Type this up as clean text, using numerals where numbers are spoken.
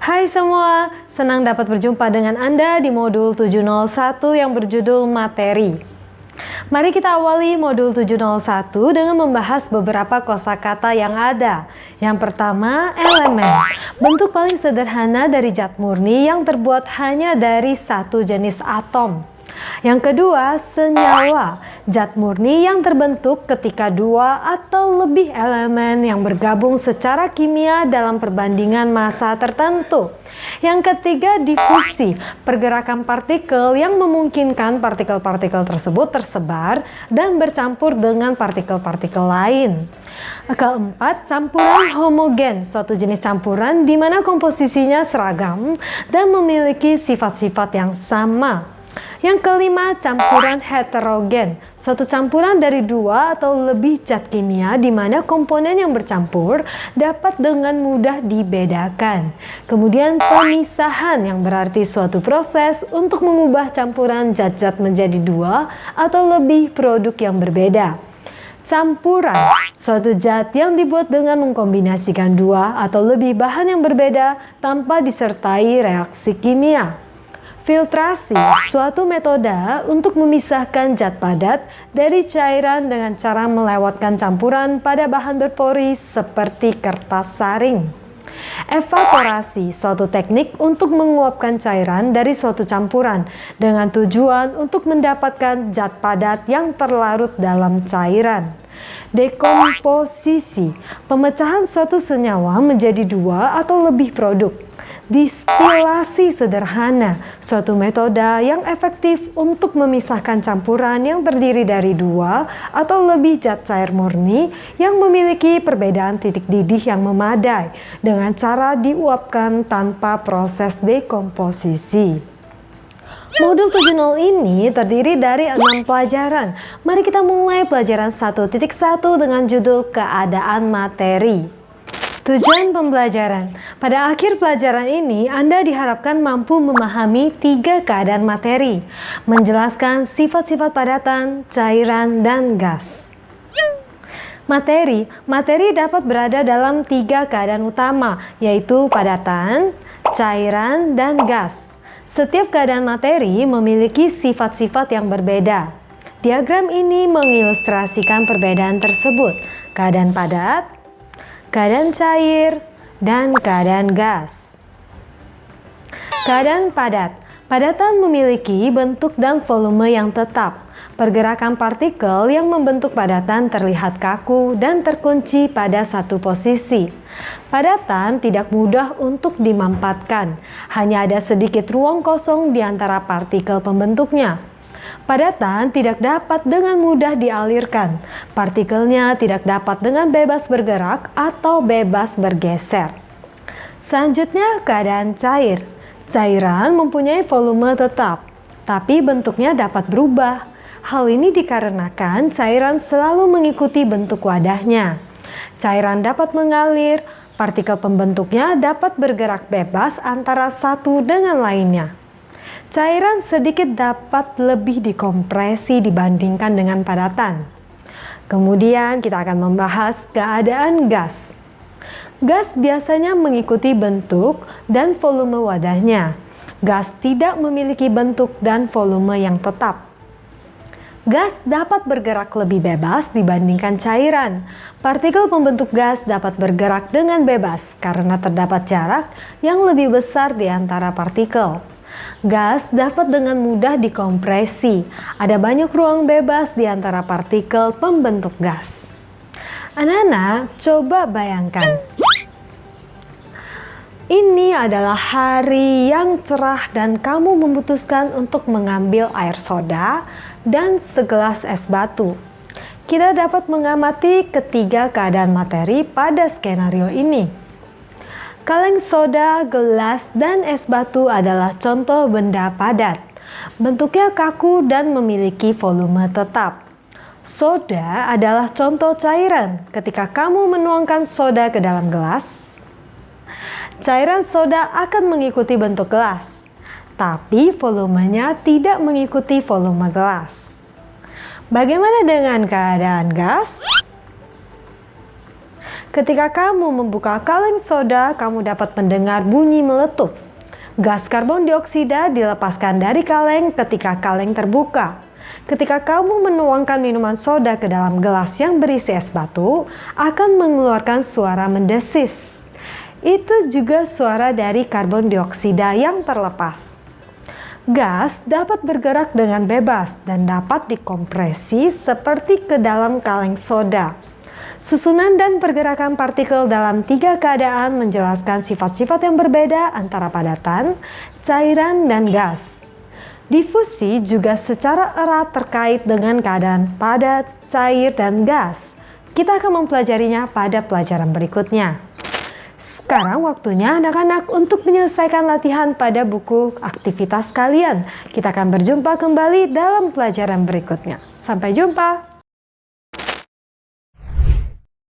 Hai semua, senang dapat berjumpa dengan Anda di modul 701 yang berjudul materi. Mari kita awali modul 701 dengan membahas beberapa kosakata yang ada. Yang pertama, elemen. Bentuk paling sederhana dari zat murni yang terbuat hanya dari satu jenis atom. Yang kedua, senyawa. Zat murni yang terbentuk ketika dua atau lebih elemen yang bergabung secara kimia dalam perbandingan massa tertentu. Yang ketiga, difusi. Pergerakan partikel yang memungkinkan partikel-partikel tersebut tersebar dan bercampur dengan partikel-partikel lain. Keempat, campuran homogen. Suatu jenis campuran di mana komposisinya seragam dan memiliki sifat-sifat yang sama. Yang kelima, campuran heterogen. Suatu campuran dari dua atau lebih zat kimia di mana komponen yang bercampur dapat dengan mudah dibedakan. Kemudian pemisahan yang berarti suatu proses untuk mengubah campuran zat-zat menjadi dua atau lebih produk yang berbeda. Campuran, suatu zat yang dibuat dengan mengkombinasikan dua atau lebih bahan yang berbeda tanpa disertai reaksi kimia. Filtrasi, suatu metode untuk memisahkan zat padat dari cairan dengan cara melewatkan campuran pada bahan berpori seperti kertas saring. Evaporasi, suatu teknik untuk menguapkan cairan dari suatu campuran dengan tujuan untuk mendapatkan zat padat yang terlarut dalam cairan. Dekomposisi, pemecahan suatu senyawa menjadi dua atau lebih produk. Distilasi sederhana, suatu metode yang efektif untuk memisahkan campuran yang terdiri dari dua atau lebih zat cair murni yang memiliki perbedaan titik didih yang memadai dengan cara diuapkan tanpa proses dekomposisi. Modul 70 ini terdiri dari 6 pelajaran. Mari kita mulai pelajaran 1.1 dengan judul keadaan materi. Tujuan pembelajaran. Pada akhir pelajaran ini, Anda diharapkan mampu memahami 3 keadaan materi, menjelaskan sifat-sifat padatan, cairan, dan gas. Materi dapat berada dalam 3 keadaan utama, yaitu padatan, cairan, dan gas. Setiap keadaan materi memiliki sifat-sifat yang berbeda. Diagram ini mengilustrasikan perbedaan tersebut. Keadaan padat, keadaan cair, dan keadaan gas. Keadaan padat. Padatan memiliki bentuk dan volume yang tetap. Pergerakan partikel yang membentuk padatan terlihat kaku dan terkunci pada satu posisi. Padatan tidak mudah untuk dimampatkan. Hanya ada sedikit ruang kosong di antara partikel pembentuknya. Padatan tidak dapat dengan mudah dialirkan. Partikelnya tidak dapat dengan bebas bergerak atau bebas bergeser. Selanjutnya, keadaan cair. Cairan mempunyai volume tetap, tapi bentuknya dapat berubah. Hal ini dikarenakan cairan selalu mengikuti bentuk wadahnya. Cairan dapat mengalir, partikel pembentuknya dapat bergerak bebas antara satu dengan lainnya. Cairan sedikit dapat lebih dikompresi dibandingkan dengan padatan. Kemudian kita akan membahas keadaan gas. Gas biasanya mengikuti bentuk dan volume wadahnya. Gas tidak memiliki bentuk dan volume yang tetap. Gas dapat bergerak lebih bebas dibandingkan cairan. Partikel pembentuk gas dapat bergerak dengan bebas karena terdapat jarak yang lebih besar di antara partikel. Gas dapat dengan mudah dikompresi. Ada banyak ruang bebas di antara partikel pembentuk gas. Anak-anak, coba bayangkan. Ini adalah hari yang cerah dan kamu memutuskan untuk mengambil air soda dan segelas es batu. Kita dapat mengamati ketiga keadaan materi pada skenario ini. Kaleng soda, gelas, dan es batu adalah contoh benda padat. Bentuknya kaku dan memiliki volume tetap. Soda adalah contoh cairan. Ketika kamu menuangkan soda ke dalam gelas, cairan soda akan mengikuti bentuk gelas, tapi volumenya tidak mengikuti volume gelas. Bagaimana dengan keadaan gas? Ketika kamu membuka kaleng soda, kamu dapat mendengar bunyi meletup. Gas karbon dioksida dilepaskan dari kaleng ketika kaleng terbuka. Ketika kamu menuangkan minuman soda ke dalam gelas yang berisi es batu, akan mengeluarkan suara mendesis. Itu juga suara dari karbon dioksida yang terlepas. Gas dapat bergerak dengan bebas dan dapat dikompresi seperti ke dalam kaleng soda. Susunan dan pergerakan partikel dalam 3 keadaan menjelaskan sifat-sifat yang berbeda antara padatan, cairan, dan gas. Difusi juga secara erat terkait dengan keadaan padat, cair, dan gas. Kita akan mempelajarinya pada pelajaran berikutnya. Sekarang waktunya anak-anak untuk menyelesaikan latihan pada buku aktivitas kalian. Kita akan berjumpa kembali dalam pelajaran berikutnya. Sampai jumpa!